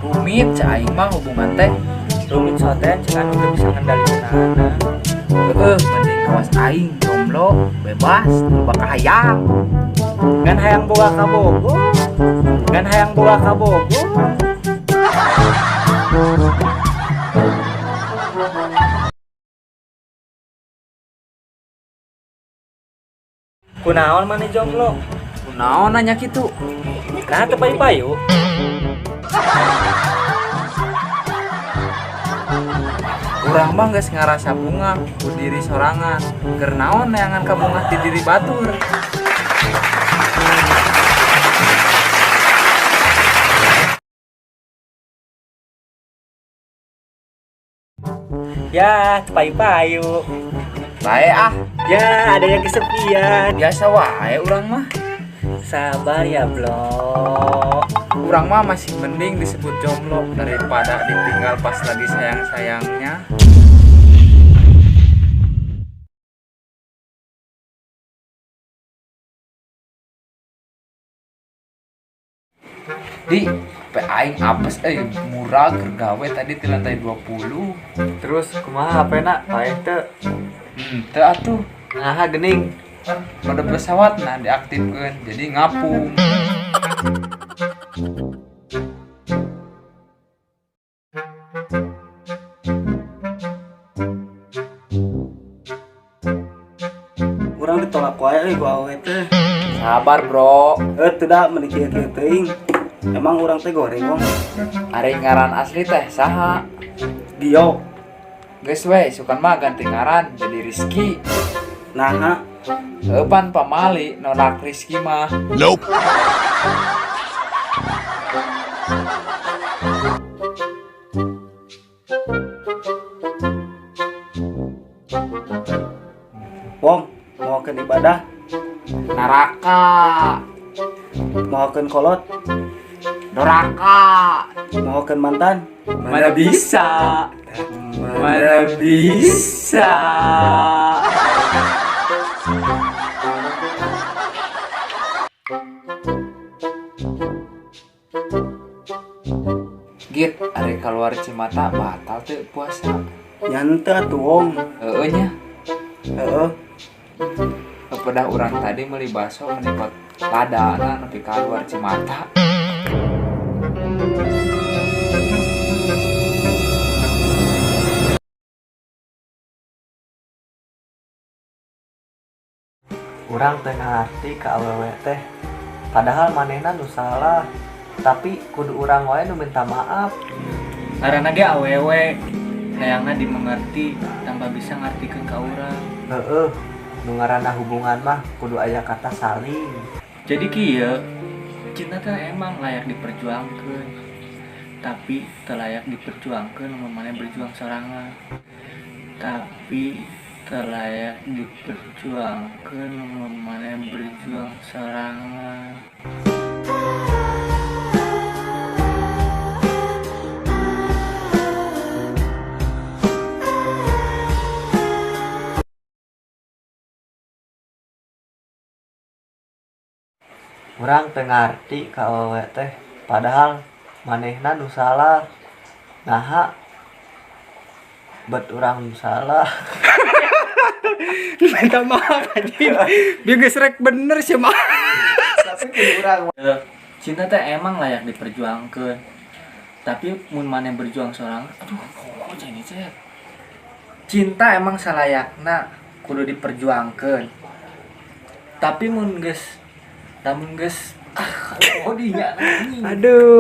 Rumit cai mah hubungan teh. Rumit soalnya jangan udah bisa ngendaliin anak. Mending kawas aing jomblo bebas loba kahayang. Ngan hayang boga ka Bogor. Ngan hayang boga ka Bogor. Kunaon mana jomblo? Kunaon nanya kitu? Nah teu payu-payu. Urang mah geus ngarasa bunga ku diri sorangan. Keur naon neangan ka bunga ti diri batur? Ya, teu payu-payu. Bae ah, Ya, ada yang kesepian. biasa wae urang mah. Sabar ya, Blo. Urang mah masih mending disebut jomblo daripada ditinggal pas lagi sayang-sayangnya. Di pe aing apes murah keur gawe tadi di lantai 20. Terus kumaha apena? Paling teu. Teu atuh. Nah, gening. Mode pesawat nah diaktifkeun jadi ngapung. Urang ditolak wae ku awewe teh. Sabar bro, Teu da meni kieu-kieu teuing. Emang urang teh goreng wong. ari ngaran asli teh saha? Dio. Geus we sukan mah ganti ngaran jadi Rizky. Nah, Pan pamali nolak Rizky mah. Nope. wong mohokeun ibadah, Naraka, mohokeun kolot, doraka, mohokeun mantan. mana bisa, mana bisa. Git, ari keluar Cimata batal teu puasa. Nyan teu atuh wong. Heueuh nya. Heeh. Kepada orang tadi meuli baso menikot ladana nepi ka luar Cimata. Urang teu ngarti ka awewe teh. Padahal manehna nu salah. Tapi kudu urang wae nu minta maaf. Karena ge awewe hayangna dimengerti tanpa bisa ngartikeun ka urang. Heeh. Nu ngaranna hubungan mah kudu aya kata saling. Jadi kieu cinta teh emang layak diperjuangkeun. Tapi teu layak diperjuangkeun lamun maneh berjuang sorangan. Tapi teu layak diperjuangkeun lamun maneh berjuang sorangan. Urang teu ngarti ka awewe teh. Padahal manehna nu salah. Naha bet urang nu salah. Minta maaf anjing. Dia geus rek bener sih mah. Tapi kudu urang Cinta teh emang layak diperjuangkeun. Tapi mun maneh berjuang sorangan, aduh, kok jadi cek. Cinta emang salayakna kudu diperjuangkeun. Tapi mun geus lamun geus dinya anjing. aduh.